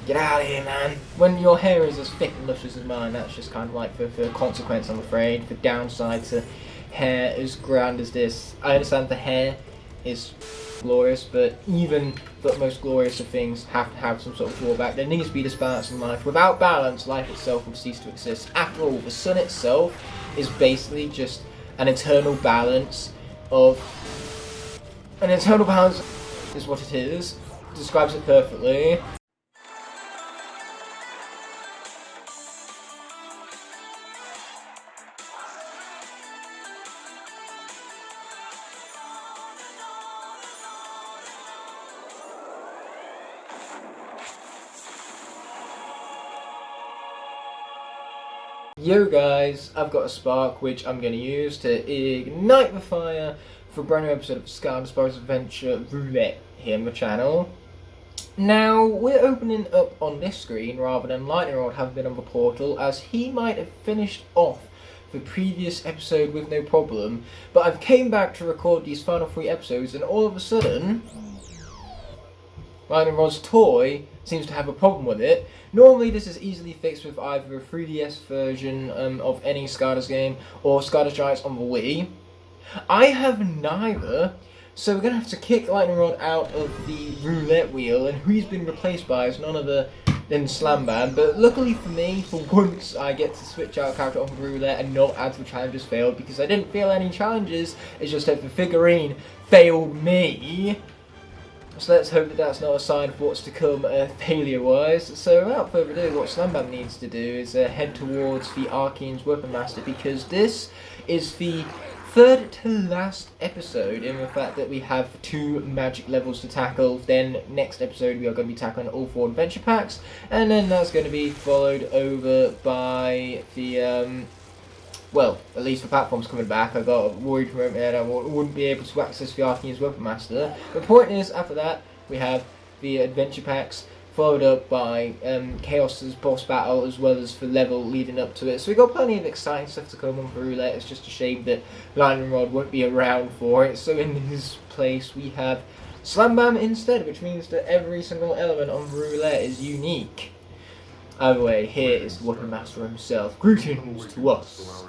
Get out of here, man. When your hair is as thick and luscious as mine, that's just kind of like for consequence, I'm afraid. For downside to hair as grand as this. I understand the hair is glorious, but even the most glorious of things have to have some sort of drawback. There needs to be this balance in life. Without balance, life itself will cease to exist. After all, the sun itself is basically just an eternal balance of... An eternal balance is what it is. Describes it perfectly. Yo guys, I've got a spark which I'm going to use to ignite the fire for a brand new episode of Skylanders Spyro's Adventure Roulette here on the channel. Now, we're opening up on this screen rather than Lightning Rod having been on the portal, as he might have finished off the previous episode with no problem, but I've came back to record these final 3 episodes and all of a sudden Lightning Rod's toy seems to have a problem with it. Normally this is easily fixed with either a 3DS version of any Skylanders game or Skylanders Giants on the Wii. I have neither, so we're going to have to kick Lightning Rod out of the roulette wheel, and who he's been replaced by is none other than Slam Bam. But luckily for me, for once I get to switch out character on roulette and not add to the challenges failed, because I didn't fail any challenges, it's just that the figurine failed me. So let's hope that that's not a sign of what's to come failure-wise. So without further ado, what Slam Bam needs to do is head towards the Arcane's Weapon Master, because this is the third to last episode in the fact that we have 2 magic levels to tackle. Then next episode we are going to be tackling all 4 adventure packs, and then that's going to be followed over by the well, at least the platform's coming back. I got worried for a minute that I wouldn't be able to access the Arcane's Weapon Master. The point is, after that, we have the adventure packs, followed up by Chaos's boss battle, as well as the level leading up to it. So we've got plenty of exciting stuff to come on for Roulette. It's just a shame that Lightning Rod won't be around for it. So in his place, we have Slam Bam instead, which means that every single element on Roulette is unique. Either way, here is the Weapon Master himself. Greetings to us.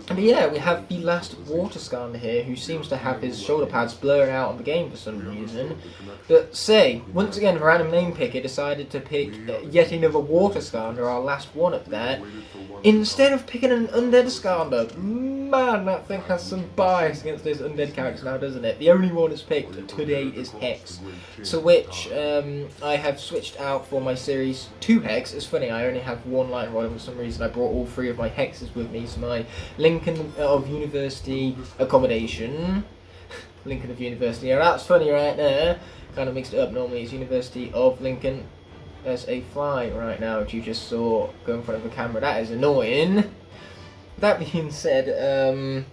And yeah, we have the last water Skylander here, who seems to have his shoulder pads blurring out on the game for some reason. But say, once again, random name picker decided to pick yet another water Skylander, our last one of that, instead of picking an undead Skylander. Man, that thing has some bias against those undead characters now, doesn't it? The only one it's picked to date is Hex, to which I have switched out for my Series 2 Hex. It's funny, I only have 1 Lightning Rod, and for some reason I brought all 3 of my Hexes with me, so my Lincoln of University accommodation. Lincoln of University, now that's funny right there. Kind of mixed it up. Normally it's University of Lincoln. There's a fly right now, which you just saw go in front of the camera. That is annoying. That being said,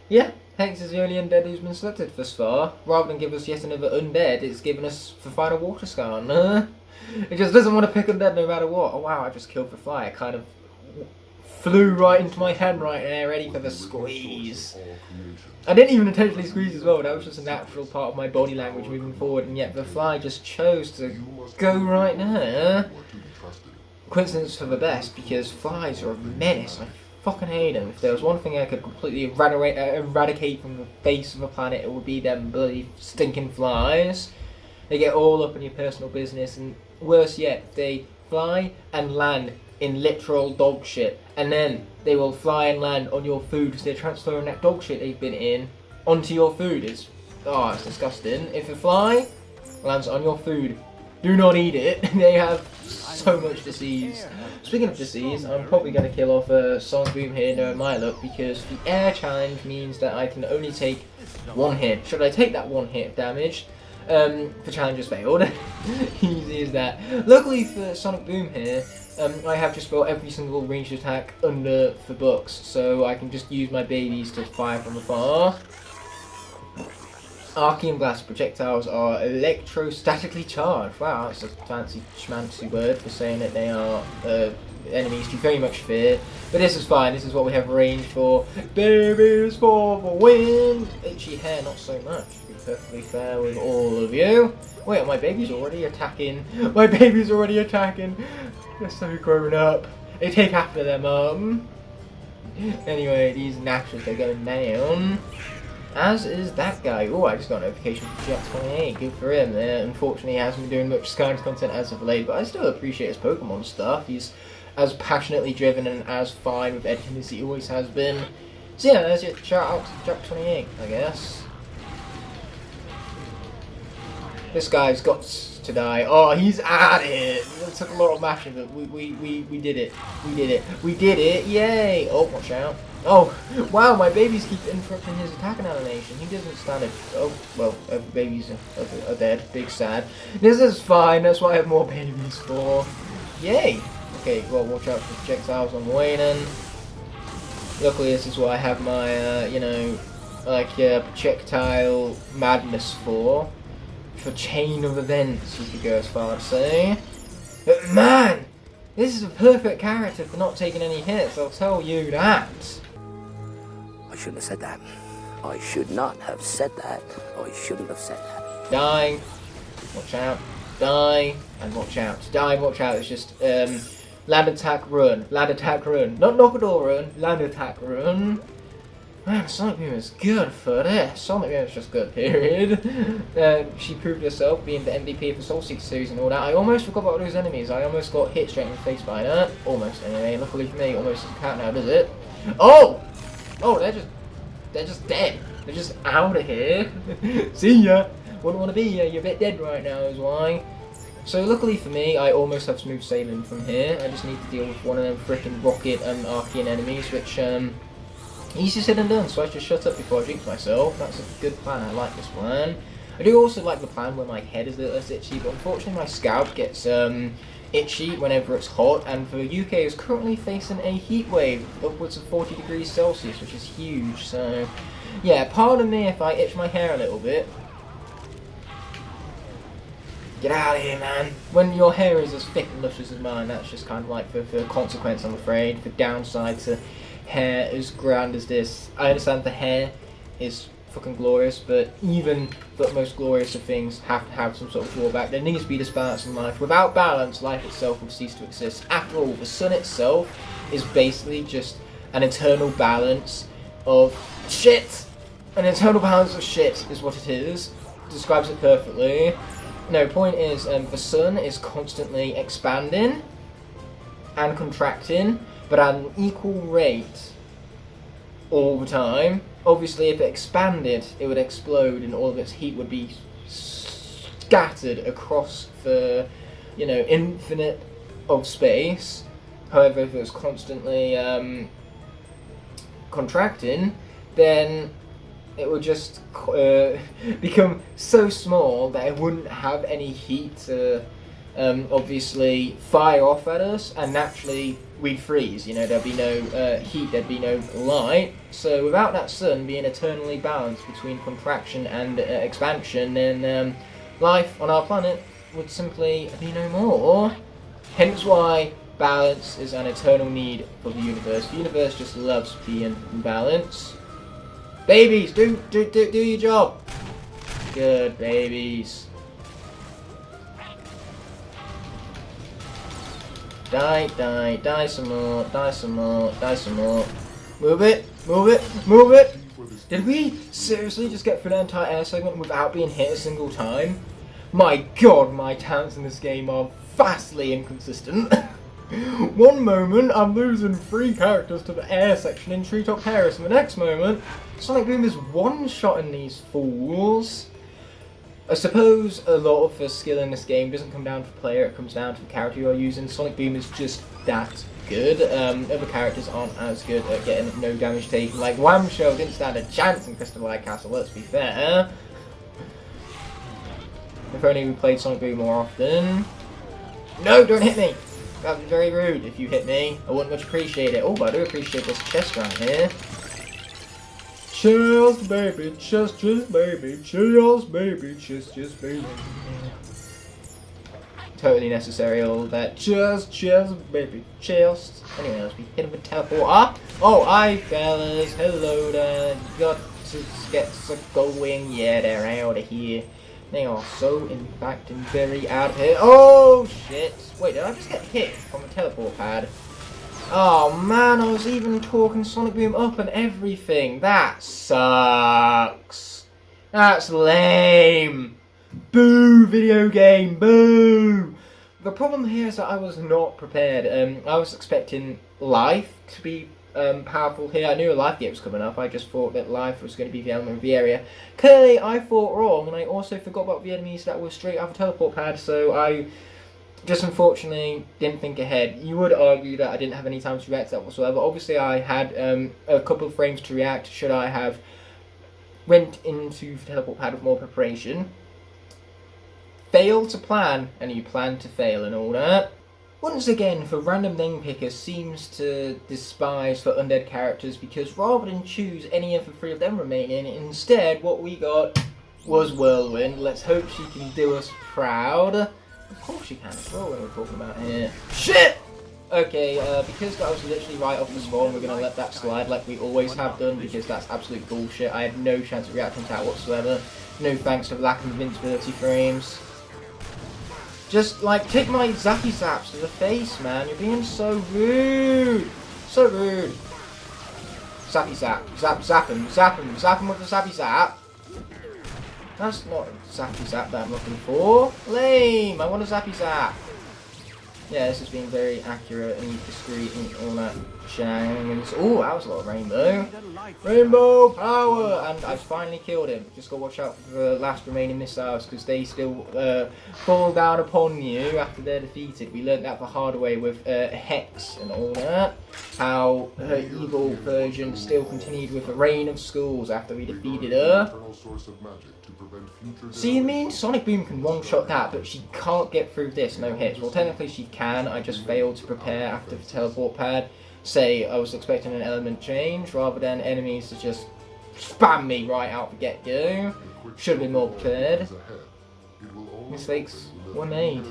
yeah, Hex is the only undead who's been selected thus far. Rather than give us yet another undead, it's given us the final water Skylander. It just doesn't want to pick undead no matter what. Oh wow, I just killed the fly. It kind of flew right into my hand right there, ready for the squeeze. I didn't even intentionally squeeze as well, that was just a natural part of my body language moving forward, and yet the fly just chose to go right there. Coincidence for the best, because flies are a menace. I fucking hate them. If there was one thing I could completely eradicate from the face of the planet, it would be them bloody stinking flies. They get all up in your personal business, and worse yet, they fly and land in literal dog shit, and then they will fly and land on your food because they're transferring that dog shit they've been in onto your food. It's disgusting. If a fly lands on your food, do not eat it. They have so much disease. Speaking of disease, I'm probably going to kill off a Sonic Boom here, knowing my luck, because the air challenge means that I can only take 1 hit. Should I take that 1 hit of damage? The challenge has failed. Easy as that. Luckily for Sonic Boom here, I have just built every single ranged attack under the books, so I can just use my babies to fire from afar. Arcane Blast projectiles are electrostatically charged. Wow, that's a fancy schmancy word for saying that they are enemies to very much fear. But this is fine, this is what we have range for. Babies for the win! Itchy hair, not so much, to be perfectly fair with all of you. Wait, my baby's already attacking. My baby's already attacking. They're so grown up. They take after their mum. Anyway, these naturals are going down. As is that guy. Oh, I just got a notification from Jack28. Good for him. Unfortunately, he hasn't been doing much Skylanders content as of late, but I still appreciate his Pokemon stuff. He's as passionately driven and as fine with editing as he always has been. So yeah, there's your shout out to Jack28, I guess. This guy's got to die. Oh, he's at it. It took a lot of mashing, but we did it. We did it. We did it. Yay. Oh, watch out. Oh, wow, my babies keep interrupting his attacking animation. He doesn't stand it. Oh, well, babies are dead. Big sad. This is fine. That's what I have more babies for. Yay. Okay, well, watch out for projectiles on Wayne. Luckily, this is what I have my, you know, like, projectile madness for. For chain of events, you could go as far as say. But man, this is a perfect character for not taking any hits, I'll tell you that. I shouldn't have said that. I should not have said that. I shouldn't have said that. Die. Watch out. Die. And watch out. Die and watch out. It's just, land attack run. Land attack run. Not knockador run. Land attack run. Man, Sonic Boom is good for this. Sonic Boom is just good, period. She proved herself being the MVP of the Soul Seeker series and all that. I almost forgot about those enemies. I almost got hit straight in the face by that. Almost, anyway. Luckily for me, almost as a cat now, does it? Oh! Oh, they're just dead. They're just out of here. See ya. Wouldn't want to be here. You're a bit dead right now, is why. So luckily for me, I almost have smooth sailing from here. I just need to deal with one of them frickin' rocket and Arcane enemies, which, easier said than done, so I should shut up before I jinx myself. That's a good plan, I like this plan. I do also like the plan where my head is a little less itchy, but unfortunately my scalp gets itchy whenever it's hot, and the UK is currently facing a heat wave upwards of 40 degrees Celsius, which is huge, so yeah, pardon me if I itch my hair a little bit. Get out of here, man. When your hair is as thick and luscious as mine, that's just kind of like the consequence, I'm afraid, the downside to hair as grand as this. I understand the hair is fucking glorious, but even the most glorious of things have to have some sort of drawback. There needs to be this balance in life. Without balance, life itself will cease to exist. After all, the sun itself is basically just an eternal balance of shit. An eternal balance of shit is what it is. Describes it perfectly. No, point is, the sun is constantly expanding and contracting, but at an equal rate all the time. Obviously, if it expanded, it would explode and all of its heat would be scattered across the, you know, infinite of space. However, if it was constantly contracting, then it would just become so small that it wouldn't have any heat to obviously fire off at us, and naturally we'd freeze. You know, there'd be no heat, there'd be no light. So without that sun being eternally balanced between contraction and expansion, then life on our planet would simply be no more. Hence why balance is an eternal need for the universe. The universe just loves being in balance. Babies, do your job. Good babies. Die some more, die some more, die some more. Move it, move it, move it! Did we seriously just get through the entire air segment without being hit a single time? My god, my talents in this game are vastly inconsistent. One moment, I'm losing 3 characters to the air section in Treetop Terrace, and the next moment, Sonic Boom is one-shotting these fools. I suppose a lot of the skill in this game doesn't come down to the player, it comes down to the character you're using. Sonic Boom is just that good. Other characters aren't as good at getting no damage taken. Like Whamshell didn't stand a chance in Crystal Light Castle, let's be fair. If only we played Sonic Boom more often. No, don't hit me! That would be very rude if you hit me. I wouldn't much appreciate it. Oh, but I do appreciate this chest right here. Chest, baby, chest, baby, chest, baby, chest, baby. Totally necessary, all that. Chest, baby, chest. Anyway, let's be hitting with teleport. Oh, hi, fellas. Hello there. Got to get going. Yeah, they're out of here. They are so, in fact, very out of here. Oh, shit. Wait, did I just get hit from the teleport pad? Oh, man, I was even talking Sonic Boom up and everything. That sucks. That's lame. Boo, video game, boo. The problem here is that I was not prepared. I was expecting life to be powerful here. I knew a life gate was coming up. I just thought that life was going to be the element of the area. Clearly, I thought wrong, and I also forgot about the enemies that were straight out of the teleport pad, so I just unfortunately didn't think ahead. You would argue that I didn't have any time to react to that whatsoever. Obviously, I had a couple of frames to react should I have went into the teleport pad with more preparation. Fail to plan, and you plan to fail and all that. Once again, the random name picker seems to despise the undead characters because rather than choose any of the three of them remaining, instead what we got was Whirlwind. Let's hope she can do us proud. Of course she can as well when we're talking about here. Shit! Okay, because that was literally right off the spawn, we're going to let that slide like we always have done because that's absolute bullshit. I had no chance of reacting to that whatsoever. No thanks to lack of invincibility frames. Just, like, take my zappy zaps to the face, man. You're being so rude. So rude. Zappy zap. Zap him. Zap him. Zap him with the zappy zap. That's not a zappy zap that I'm looking for. Lame. I want a zappy zap. Yeah, this is being very accurate and discreet and all that shenanigans. Oh, that was a lot of rainbow. Rainbow power! And I finally killed him. Just gotta watch out for the last remaining missiles because they still fall down upon you after they're defeated. We learned that the hard way with Hex and all that. How her evil version still continued with the reign of schools after we defeated her. See, you mean Sonic Boom can one-shot that, but she can't get through this, no hits. Well, technically she can, I just failed to prepare after the teleport pad. Say, I was expecting an element change, rather than enemies to just spam me right out the get-go. Should have been more prepared. Mistakes were made.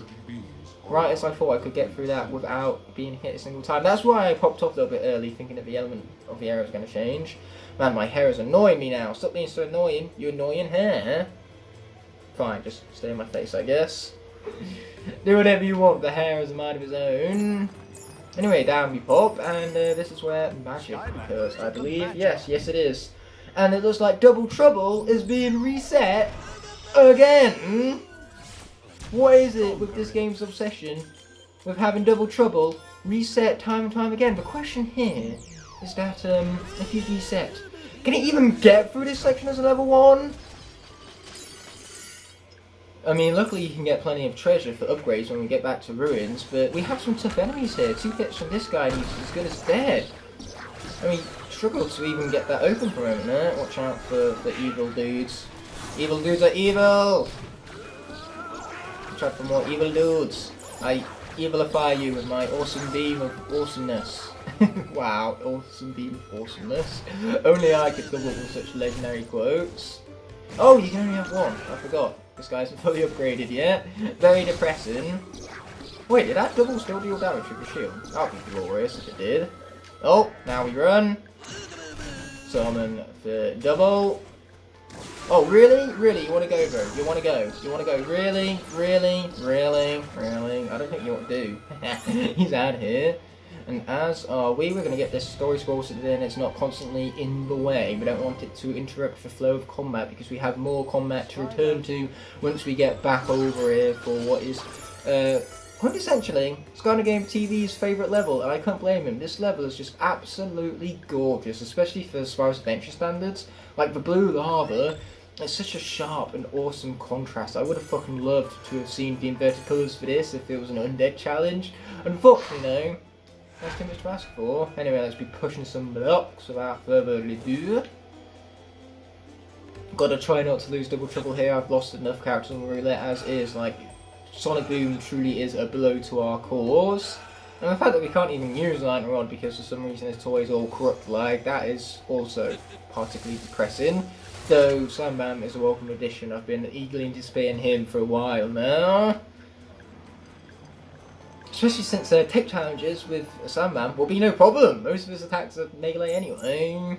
Right as I thought I could get through that without being hit a single time. That's why I popped off a little bit early, thinking that the element of the area was going to change. Man, my hair is annoying me now. Stop being so annoying, you annoying hair. Fine, just stay in my face, I guess. Do whatever you want, the hair has a mind of its own. Anyway, down we pop, and this is where magic occurs, I believe. Yes, it is. And it looks like Double Trouble is being reset again. What is it with this game's obsession with having Double Trouble reset time and time again? The question here is that if you reset, can it even get through this section as a level 1? I mean, luckily you can get plenty of treasure for upgrades when we get back to Ruins, but we have some tough enemies here. 2 hits from this guy and he's as good as dead. I mean, struggled to even get that open for him, eh? Watch out for the evil dudes. Evil dudes are evil! Watch out for more evil dudes. I evilify you with my awesome beam of awesomeness. Wow, awesome beam of awesomeness. Only I could come up with such legendary quotes. Oh, you can only have one. I forgot. This guy isn't fully upgraded yet. Very depressing. Wait, did that double still deal damage with the shield? That would be glorious if it did. Oh, now we run. Summon the double. Oh, really? Really? You want to go, bro? You want to go? You want to go? Really? Really? Really? Really? I don't think you want to do. He's out here. And as are we, we're going to get this story scroll so then it's not constantly in the way. We don't want it to interrupt the flow of combat because we have more combat to return to once we get back over here for what is quintessentially Skylander Game TV's favourite level, and I can't blame him. This level is just absolutely gorgeous, especially for Spyro's Adventure standards. Like the blue lava, it's such a sharp and awesome contrast. I would have fucking loved to have seen the inverted colours for this if it was an undead challenge. Unfortunately, no. That's too much to ask for. Anyway, let's be pushing some blocks without further ado. Gotta try not to lose Double Trouble here. I've lost enough characters on Roulette as is. Like, Sonic Boom truly is a blow to our cause. And the fact that we can't even use Lightning Rod because for some reason his toy is all corrupt like, that is also particularly depressing. Though Slam Bam is a welcome addition. I've been eagerly anticipating him for a while now. Especially since take challenges with Sandman will be no problem. Most of his attacks are melee anyway.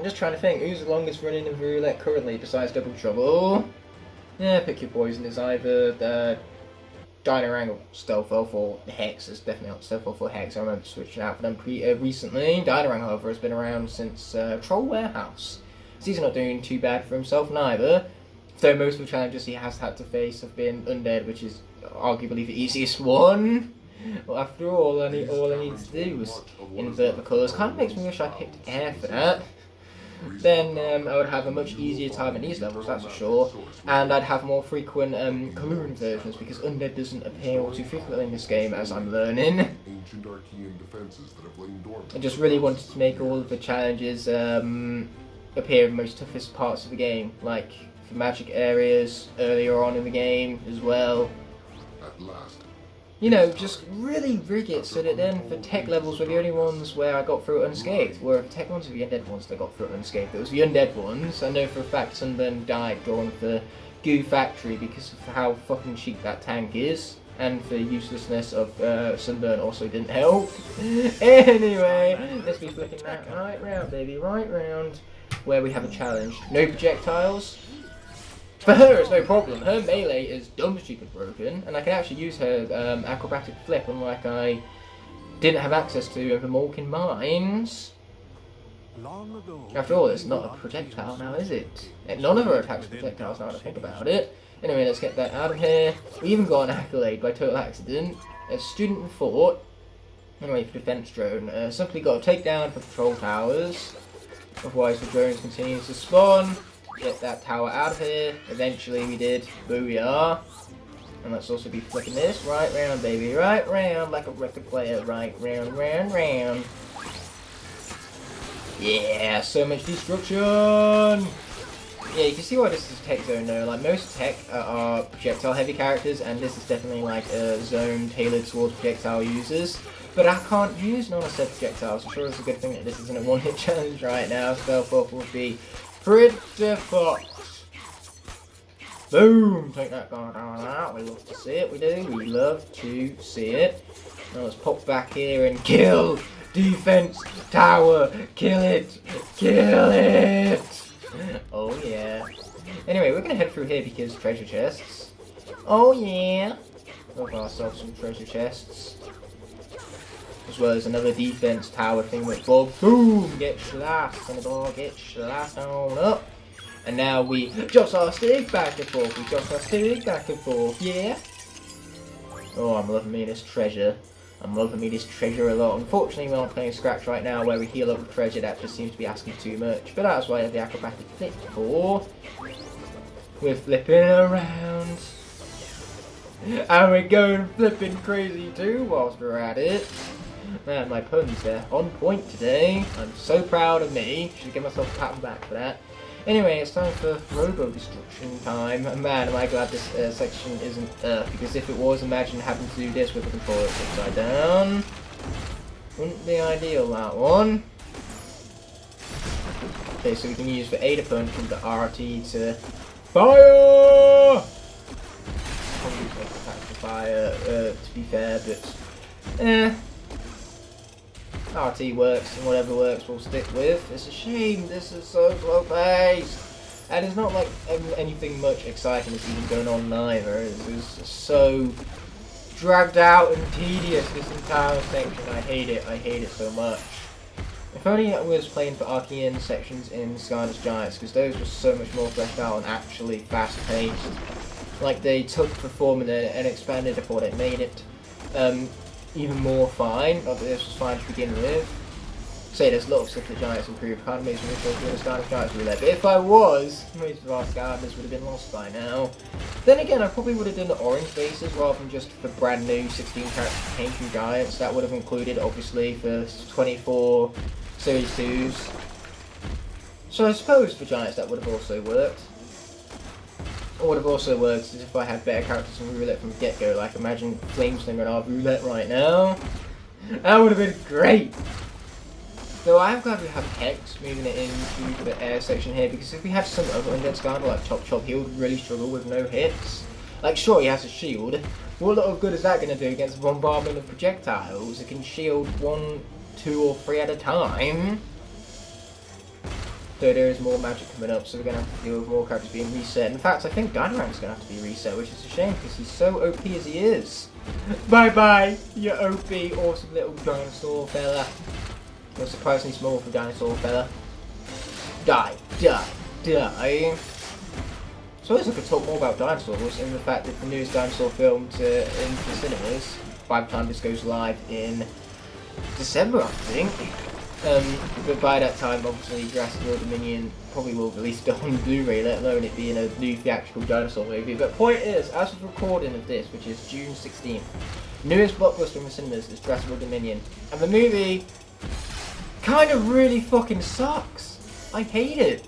I'm just trying to think, who's the longest running of Roulette currently besides Double Trouble? Yeah, pick your poison. It's either the Dino Stealth Elf or Hex. It's definitely not Stealth Elf or Hex. I remember switching out for them recently. Dino however, has been around since Troll Warehouse. So he's not doing too bad for himself neither. Though most of the challenges he has had to face have been undead, which is arguably the easiest one. Well, after all I need to do is invert the colours. Kind of makes me wish I picked air for that. Then I would have a much easier time at these levels, that's for sure. And I'd have more frequent colour inversions, because undead doesn't appear all too frequently in this game, as I'm learning. I just really wanted to make all of the challenges appear in the most toughest parts of the game, like for magic areas earlier on in the game as well. You know, just really rig it so that then for tech levels were the only ones where I got through it unscathed, where tech ones were the undead ones that got through it unscathed. It was the undead ones. I know for a fact Sunburn died going for Goo Factory because of how fucking cheap that tank is, and the uselessness of Sunburn also didn't help. Anyway, let's be flicking that right round, baby, right round, where we have a challenge. No projectiles. For her, it's no problem. Her melee is dumb, stupid, broken, and I can actually use her acrobatic flip, unlike I didn't have access to in the Malkin Mines. After all, it's not a projectile now, is it? None of her attacks are projectiles now that I think about it. Anyway, let's get that out of here. We even got an accolade by total accident. A student in fort. Anyway, for defense drone. Simply got to take down the patrol towers. Otherwise, the drones continue to spawn. Get that tower out of here. Eventually we did. Booyah. And let's also be flicking this right round, baby. Right round like a record player. Right round, round, round. Yeah, so much destruction. Yeah, you can see why this is a tech zone though. Like most tech are projectile heavy characters, and this is definitely like a zone tailored towards projectile users. But I can't use none of said projectiles. I'm sure it's a good thing that this isn't a one-hit challenge right now. Stealth Elf would be pretty fucked. Boom! Take that guard out. We love to see it, we do. We love to see it. Now let's pop back here and kill! Defense tower! Kill it! Kill it! Oh yeah. Anyway, we're gonna head through here because treasure chests. Oh yeah! Love ourselves some treasure chests. As well as another defense tower thing with Bob. Boom! Get slashed on the door, get slashed on up. And now we just our stick back and forth. We just our stick back and forth, yeah? Oh, I'm loving me this treasure. I'm loving me this treasure a lot. Unfortunately, we're not playing Scratch right now where we heal up with treasure. That just seems to be asking too much. But that's why I have the acrobatic flip for. We're flipping around. And we're going flipping crazy too whilst we're at it. Man, my puns there on point today. I'm so proud of me. Should give myself a pat on the back for that. Anyway, it's time for robo-destruction time. Man, am I glad this section isn't Earth, because if it was, imagine having to do this with the controller upside down. Wouldn't be ideal, that one. Okay, so we can use the A to punch and the RT to fire! Probably take the attack to fire, to be fair, but RT works, and whatever works we'll stick with. It's a shame, this is so slow paced. And it's not like anything much exciting is even going on neither. It's just so dragged out and tedious, this entire section. I hate it so much. If only I was playing for Arcane sections in Skylanders Giants, because those were so much more fleshed out and actually fast paced. Like they took the formula and expanded upon it, made it even more fine. Not that this was fine to begin with. Say there's a lot of stuff that Giants improved. Kind of makes me wish I was doing a Skylanders Giants Roulette. But if I was, most of our Skylanders would have been lost by now. Then again, I probably would have done the orange bases rather than just the brand new 16 characters that came from Giants. That would have included, obviously, the 24 Series 2s. So I suppose for Giants that would have also worked. What would have also worked is if I had better characters from Roulette from the get-go. Like, imagine Flameslinger in our Roulette right now. That would have been great! Though I am glad we have Hex moving it into the air section here, because if we had some other undead Skylander like Chop Chop, he would really struggle with no hits. Like, sure, he has a shield. What lot of good is that going to do against a bombardment of projectiles? It can shield 1, 2, or 3 at a time. Though there is more magic coming up, so we're going to have to deal with more characters being reset. In fact, I think Dynamite's going to have to be reset, which is a shame because he's so OP as he is. Bye bye, you OP, awesome little dinosaur fella. You're surprisingly small for dinosaur fella. Die, die, die. So I suppose I could talk more about dinosaurs and the fact that the newest dinosaur film into the cinemas, by the time this goes live in December, I think. But by that time, obviously, Jurassic World Dominion probably will release it on Blu-ray, let alone it being a new theatrical dinosaur movie. But point is, as of recording of this, which is June 16th, newest blockbuster in the cinemas is Jurassic World Dominion. And the movie kind of really fucking sucks. I hate it.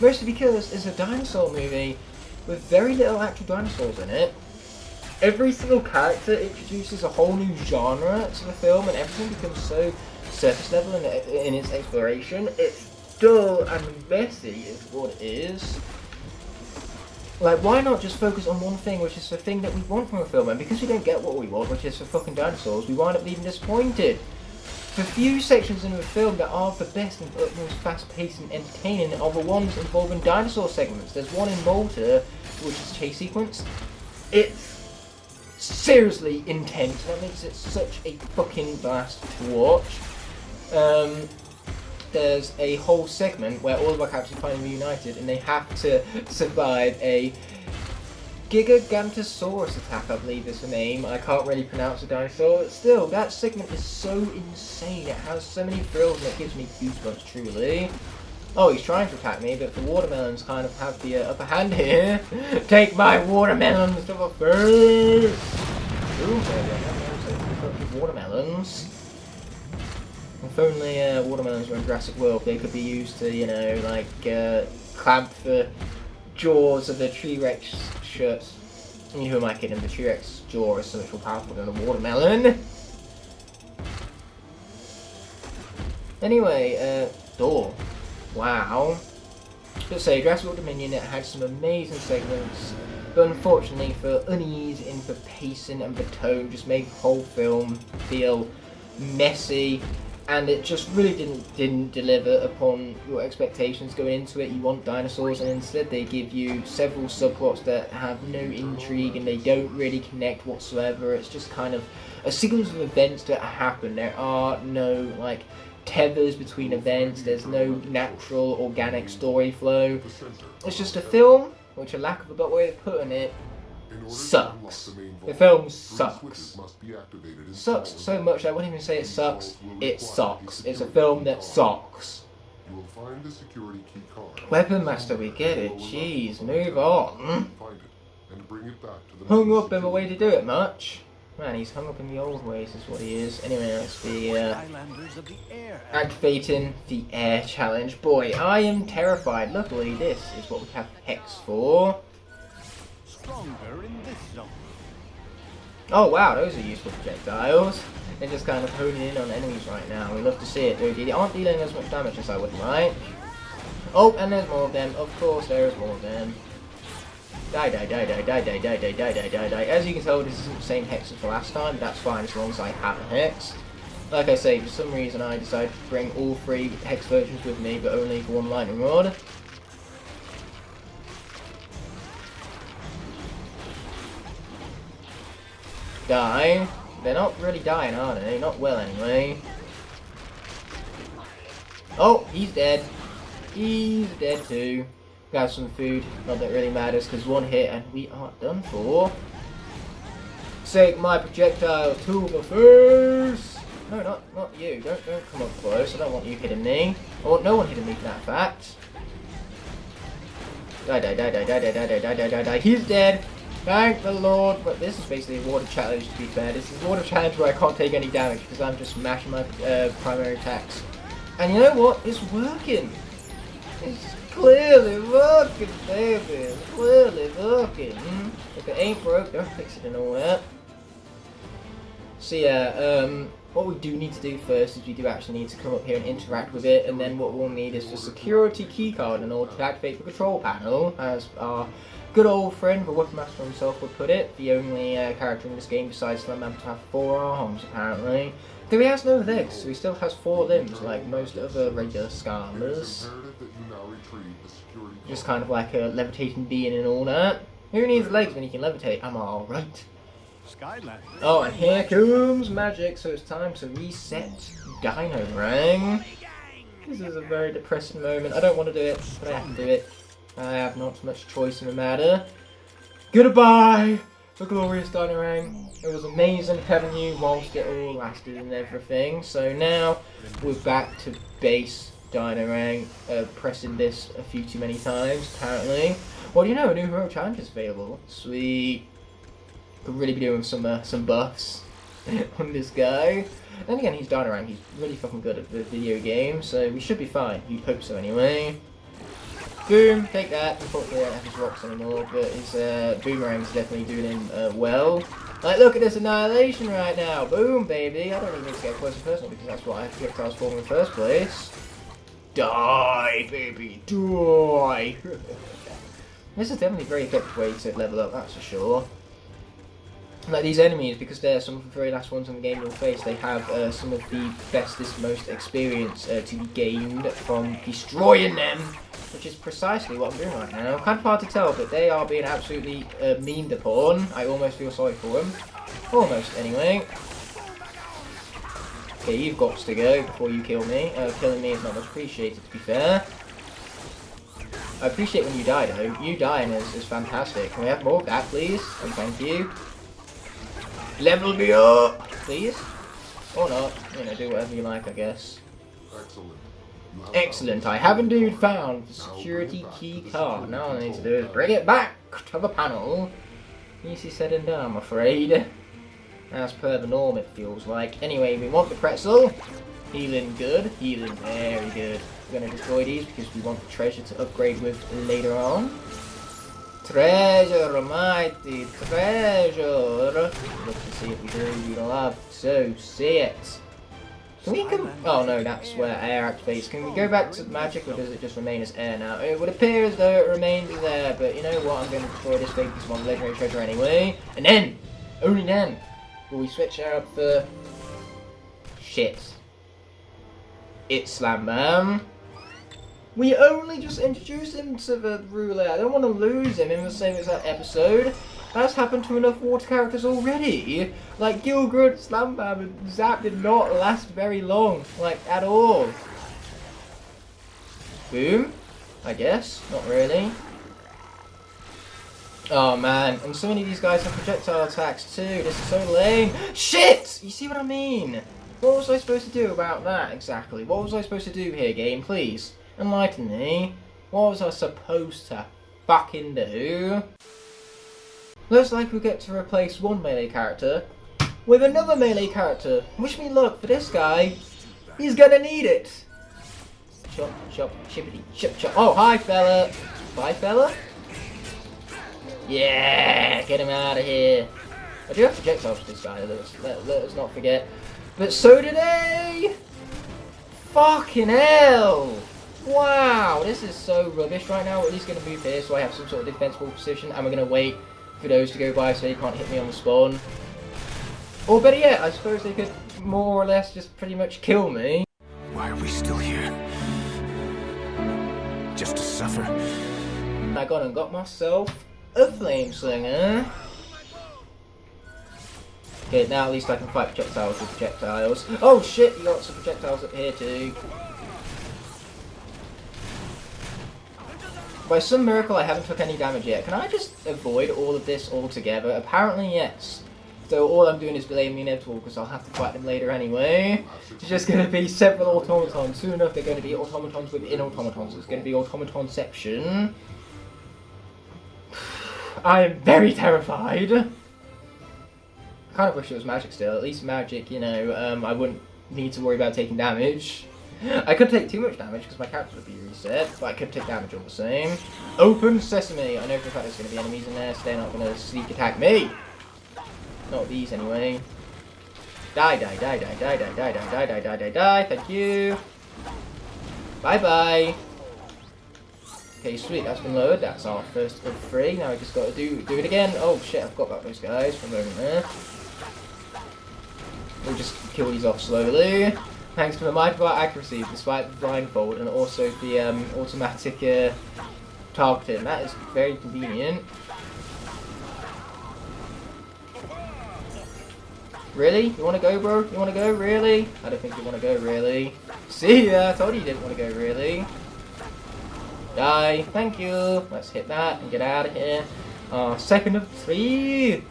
Mostly because it's a dinosaur movie with very little actual dinosaurs in it. Every single character introduces a whole new genre to the film and everything becomes so surface level in its exploration. It's dull and messy is what it is. Like, why not just focus on one thing, which is the thing that we want from a film? And because we don't get what we want, which is for fucking dinosaurs, we wind up leaving disappointed. The few sections in the film that are the best and most fast-paced and entertaining are the ones involving dinosaur segments. There's one in Malta, which is chase sequence. It's seriously intense. That makes it such a fucking blast to watch. There's a whole segment where all of our characters are finally reunited and they have to survive a Gigantosaurus attack, I believe is the name. I can't really pronounce the dinosaur. Still, that segment is so insane. It has so many thrills and it gives me goosebumps, truly. Oh, he's trying to attack me, but the watermelons kind of have the upper hand here. Take my watermelons to the face! Ooh, baby, watermelons. If only watermelons were in Jurassic World, they could be used to, you know, like, clamp the jaws of the T-Rex shirts. And who am I kidding? The T-Rex jaw is so much more powerful than a watermelon. Anyway, door. Wow. Let's say Jurassic World Dominion, it had some amazing segments, but unfortunately for unease in the pacing and the tone just made the whole film feel messy, and it just really didn't deliver upon your expectations going into it. You want dinosaurs, and instead they give you several subplots that have no intrigue and they don't really connect whatsoever. It's just kind of a sequence of events that happen. There are no, like, tethers between events. There's no natural, organic story flow. It's just a film, which, a lack of a better way of putting it, sucks. The film sucks. Sucks so much I wouldn't even say it sucks. It sucks. It's a film that sucks. Weapon Master, we get it. Jeez, move on. Hung up in the way to do it much. Man, he's hung up in the old ways is what he is. Anyway, let's be activating the air challenge. Boy, I am terrified. Luckily, this is what we have Hex for. Oh wow, those are useful projectiles. They're just kind of honing in on enemies right now. We love to see it. They aren't dealing as much damage as I would like. Oh, and there's more of them. Of course, there's more of them. Die, die, die, die, die, die, die, die, die, die, die, die. As you can tell, this isn't the same hex as the last time. That's fine as long as I have a hex. Like I say, for some reason I decided to bring all three hex versions with me, but only for one lightning rod. Die. They're not really dying, are they? Not well, anyway. Oh, he's dead. He's dead too. Got some food. Not that it really matters, because one hit and we are done for. Take my projectile to the face. No, not you. Don't come up close. I don't want you hitting me. I want no one hitting me for that fact. Die, die, die, die, die, die, die, die, die, die, die, die. He's dead. Thank the Lord. But this is basically a water challenge, to be fair. This is a water challenge where I can't take any damage because I'm just smashing my primary attacks. And you know what? It's working. It's clearly working, baby. It's clearly working. If it ain't broke, don't fix it and all that. So yeah, what we do need to do first is we do actually need to come up here and interact with it, and then what we'll need is the security keycard in order to activate the control panel, as our good old friend, the Weapon Master himself would put it, the only character in this game besides Slamman to have 4 arms, apparently. Though he has no legs, so he still has 4 limbs, like most other regular Skylanders. Just kind of like a levitating being and all that. Who needs legs when you can levitate? Am I alright? Oh, and here comes magic, so it's time to reset Dino Rang. This is a very depressing moment. I don't want to do it, but I have to do it. I have not much choice in the matter. Goodbye, the glorious Dino Rang. It was amazing having you whilst it all lasted and everything. So now we're back to base Dino Rang, pressing this a few too many times, apparently. Well, you know, a new hero challenge is available. Sweet. Could really be doing some buffs on this guy. Then again, he's Dino Rang. He's really fucking good at the video game, so we should be fine. You'd hope so anyway. Boom, take that. Unfortunately, I don't have his rocks anymore, but his boomerang's definitely doing him well. Like, look at this annihilation right now. Boom, baby. I don't even need to get close and personal because that's what I have to get transformed in the first place. Die, baby, die. This is definitely a very effective way to level up, that's for sure. Like these enemies, because they're some of the very last ones in the game you'll face, they have some of the bestest, most experience to be gained from destroying them, which is precisely what I'm doing right now. Kind of hard to tell, but they are being absolutely meaned upon. I almost feel sorry for them. Almost, anyway. Okay, you've got to go before you kill me. Killing me is not much appreciated, to be fair. I appreciate when you die, though. You dying is fantastic. Can we have more of that, please? And thank you. Level me up, please. Or not. You know, do whatever you like, I guess. Excellent. I have indeed found the security key card. Now all I need to do is bring it back to the panel. Easy said and done, I'm afraid. As per the norm, it feels like. Anyway, we want the pretzel. Healing good. Healing very good. We're going to destroy these because we want the treasure to upgrade with later on. Treasure, mighty treasure. Look to see if we do. You'll have to see it. Can we come? Oh no, that's where air activates. Can we go back to magic, or does it just remain as air now? It would appear as though it remains as air, but you know what? I'm going to destroy this big piece of legendary treasure anyway. And then, only then, will we switch air up for shit. It's Slam Bam. We only just introduced him to the roulette. I don't want to lose him in the same exact episode. That's happened to enough water characters already. Like, Gilgrid, Slam Bam, and Zap did not last very long. Like, at all. Boom. I guess. Not really. Oh, man. And so many of these guys have projectile attacks, too. This is so lame. Shit! You see what I mean? What was I supposed to do about that, exactly? What was I supposed to do here, game? Please. Enlighten me. What was I supposed to fucking do? Looks like we get to replace one melee character with another melee character. Wish me luck for this guy. He's gonna need it. Chop, chop, chippity, chop, chop. Oh, hi, fella. Bye, fella. Yeah, get him out of here. I do have projectiles for this guy, let us not forget. But so do they! Fucking hell! Wow, this is so rubbish right now. We're at least going to move here so I have some sort of defensible position, and we're going to wait for those to go by so they can't hit me on the spawn. Or better yet, I suppose they could more or less just pretty much kill me. Why are we still here? Just to suffer? I gone and got myself a flame slinger. Okay, now at least I can fight projectiles with projectiles. Oh shit, you got some projectiles up here too. By some miracle I haven't took any damage yet. Can I just avoid all of this altogether? Apparently yes. So all I'm doing is delaying the inevitable because I'll have to fight them later anyway. It's just going to be several automatons. Soon enough they're going to be automatons within automatons. It's going to be automatonception. I am very terrified. I kind of wish it was magic still. At least magic, you know, I wouldn't need to worry about taking damage. I could take too much damage because my character would be reset, but I could take damage all the same. Open sesame! I know for a fact there's going to be enemies in there, so they're not going to sneak attack me! Not these anyway. Die, die, die, die, die, die, die, die, die, die, die, die, die, thank you! Bye bye! Okay, sweet, that's been lowered. That's our first of 3. Now we just got to do it again. Oh shit, I forgot about those guys for a moment there. We'll just kill these off slowly. Thanks to the might of our accuracy, despite the blindfold and also the automatic targeting. That is very convenient. Really? You want to go, bro? You want to go? Really? I don't think you want to go, really. See ya! I told you didn't want to go, really. Die. Thank you. Let's hit that and get out of here. Second of 3.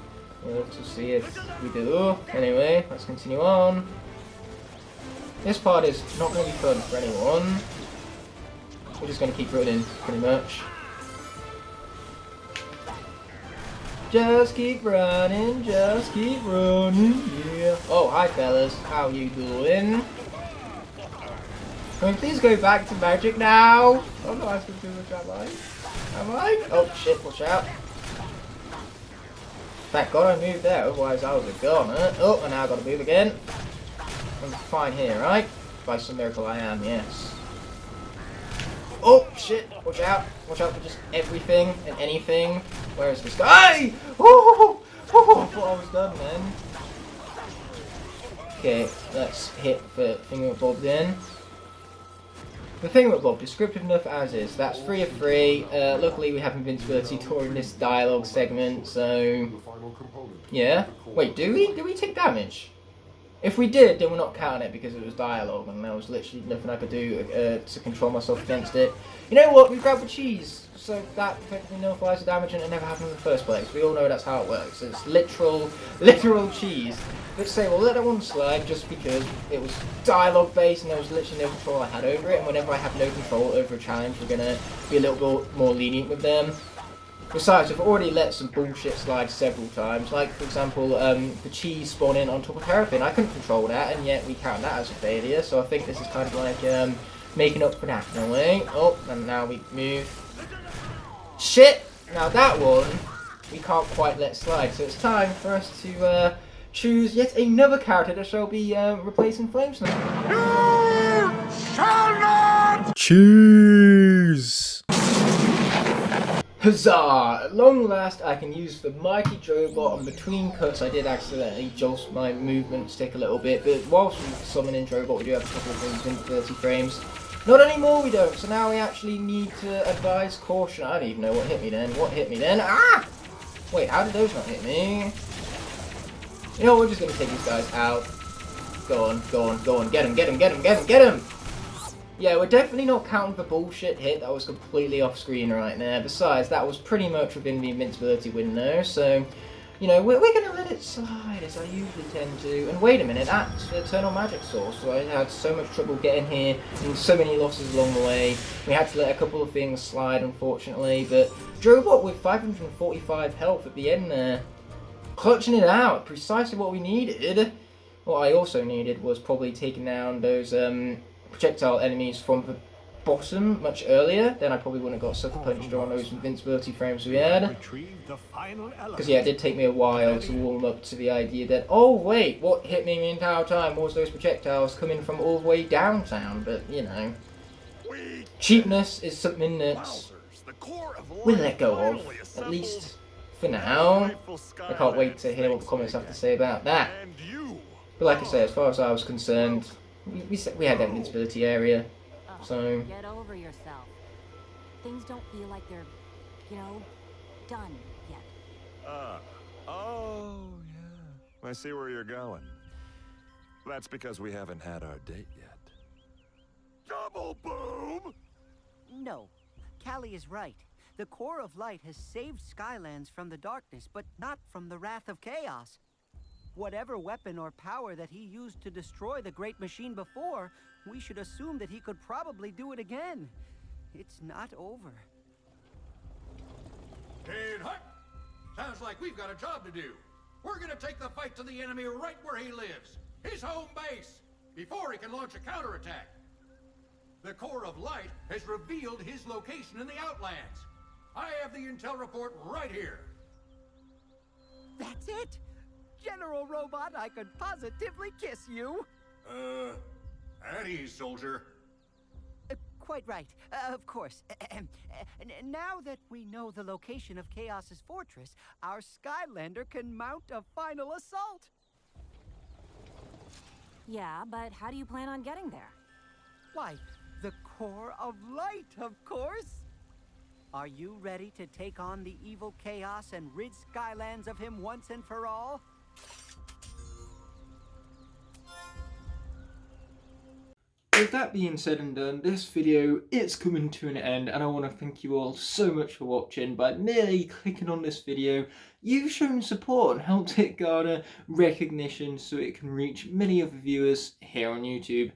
We'll have to see if we do. Anyway, let's continue on. This part is not going to be fun for anyone. We're just going to keep running, pretty much. Just keep running, yeah. Oh, hi fellas, how you doing? Can we please go back to magic now? Oh no, I can do it, am I? Am I? Oh shit, watch out. Thank God I moved there, otherwise I would have gone. Oh, and now I've got to move again. I'm fine here, right? By some miracle I am, yes. Oh shit! Watch out! Watch out for just everything and anything. Where is this guy? Oh, I thought I was done then. Okay, let's hit the thingamabob then. The thingamabob, descriptive enough as is. That's 3 of 3. Luckily we have invincibility during this dialogue segment, so yeah. Wait, do we? Do we take damage? If we did, then we're not counting it because it was dialogue and there was literally nothing I could do to control myself against it. You know what? We grabbed the cheese, so that effectively nullifies the damage and it never happened in the first place. We all know that's how it works. It's literal cheese. Let's say we'll let that one slide just because it was dialogue based and there was literally no control I had over it. And whenever I have no control over a challenge, we're going to be a little bit more lenient with them. Besides, I've already let some bullshit slide several times, like for example, the cheese spawning on top of Terrapin. I couldn't control that, and yet we count that as a failure, so I think this is kind of like making up for that in a way. Oh, and now we move. Shit! Now that one, we can't quite let slide, so it's time for us to choose yet another character that shall be replacing Flamesnake. You shall not Choose! Huzzah! At long last I can use the mighty Drobot, and between cuts I did accidentally jolt my movement stick a little bit, but whilst we summoning Drobot we do have a couple of things in 30 frames. Not anymore we don't, so now we actually need to advise caution. I don't even know what hit me then. What hit me then? Ah! Wait, how did those not hit me? You know what, we're just going to take these guys out. Go on, go on, go on. Get him, get him, get him, get him, get him! Yeah, we're definitely not counting the bullshit hit. That was completely off screen right there. Besides, that was pretty much within the invincibility window, so, you know, we're going to let it slide as I usually tend to. And wait a minute, that's the Eternal Magic Source. So I had so much trouble getting here and so many losses along the way. We had to let a couple of things slide, unfortunately, but Drobot with 545 health at the end there. Clutching it out, precisely what we needed. What I also needed was probably taking down those projectile enemies from the bottom much earlier. Then I probably wouldn't have got Sucker Punch on those invincibility frames we had. Because yeah, it did take me a while to warm up to the idea that, oh wait, what hit me the entire time was those projectiles coming from all the way downtown. But you know, cheapness is something that we'll let go of, at least for now. I can't wait to hear what the comments have to say about that. But like I say, as far as I was concerned, we had that invincibility area, so... Get over yourself. Things don't feel like they're, you know, done yet. Oh, yeah. I see where you're going. That's because we haven't had our date yet. Double boom! No, Callie is right. The core of light has saved Skylands from the darkness, but not from the wrath of chaos. Whatever weapon or power that he used to destroy the great machine before, we should assume that he could probably do it again. It's not over. Hey, Hut! Sounds like we've got a job to do. We're gonna take the fight to the enemy right where he lives. His home base. Before he can launch a counterattack. The Core of Light has revealed his location in the Outlands. I have the intel report right here. That's it? General Robot, I could positively kiss you. At ease, soldier. quite right. Of course. Now that we know the location of Chaos's fortress, our Skylander can mount a final assault. Yeah, but how do you plan on getting there? Why, the core of light, of course. Are you ready to take on the evil Chaos and rid Skylands of him once and for all? With that being said and done, this video is coming to an end, and I want to thank you all so much for watching. By merely clicking on this video, you've shown support and helped it garner recognition so it can reach many other viewers here on YouTube.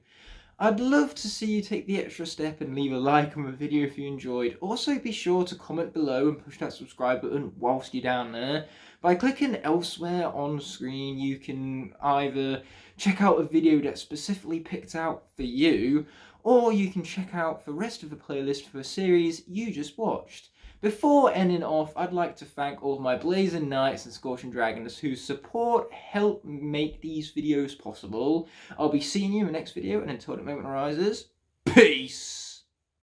I'd love to see you take the extra step and leave a like on the video if you enjoyed. Also be sure to comment below and push that subscribe button whilst you're down there. By clicking elsewhere on screen, you can either check out a video that's specifically picked out for you, or you can check out the rest of the playlist for a series you just watched. Before ending off, I'd like to thank all of my Blazing Knights and Scorching Dragons whose support help make these videos possible. I'll be seeing you in the next video, and until that moment arises, peace!